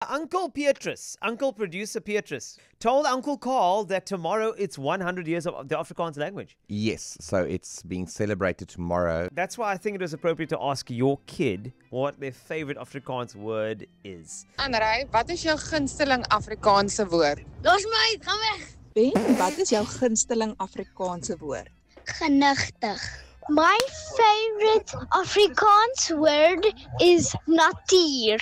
Uncle Petrus, Uncle Producer Petrus, told Uncle Carl that tomorrow it's 100 years of the Afrikaans language. Yes, so it's being celebrated tomorrow. That's why I think it was appropriate to ask your kid what their favorite Afrikaans word is. Andrei, wat is jou gunsteling Afrikaanse woord? Los my, gaan weg. Ben, wat is jou gunsteling Afrikaanse woord? Genigtig. My favorite Afrikaans word is natuur.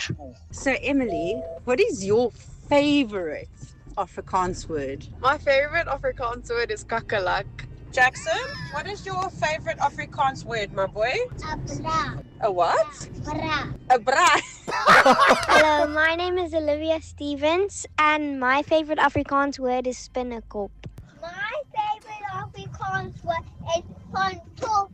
So Emily, what is your favorite Afrikaans word? My favorite Afrikaanse word is kakalak. Jackson, what is your favorite Afrikaans word, my boy? Abra. A what? Bra. A bra. Hello, my name is Olivia Stevens and my favorite Afrikaans word is spinnekop. My favorite Afrikaans word is pantoffel.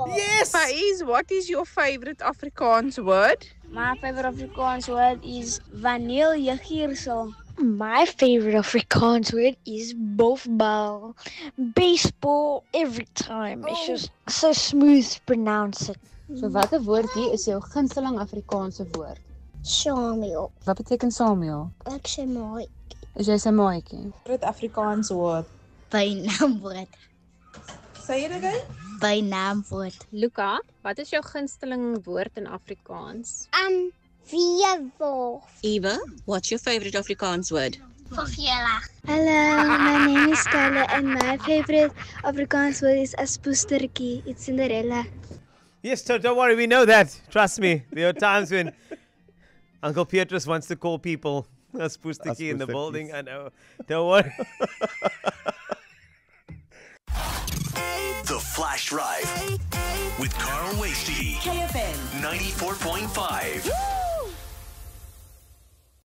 Yes! Faiz, what is your favorite Afrikaans word? My favorite Afrikaans word is vaniljegirsel. My favorite Afrikaans word is bofbal. Baseball every time. It's just so smooth to pronounce it. So watter woordjie is jou gunsteling Afrikaanse woord? Samuel. Wat beteken Samuel? Ek sê mooi. Is jy sy maatjie? Wat Afrikaans woord? Bynaamwoord. Say it again. Bynaamwoord. Luca, wat is jou gunsteling woord in Afrikaans? Weerwolf. Eva, what's your favorite Afrikaans word? Vervelig. Hello, my name is Kyle and my favorite Afrikaans word is aspoestertjie. It's Cinderella. Yes, don't worry, we know that. Trust me. There are times when Uncle Petrus wants to call people a spoostiki in the building. I know. Don't worry. The Flash Drive with Carl Wasty. KFM 94.5.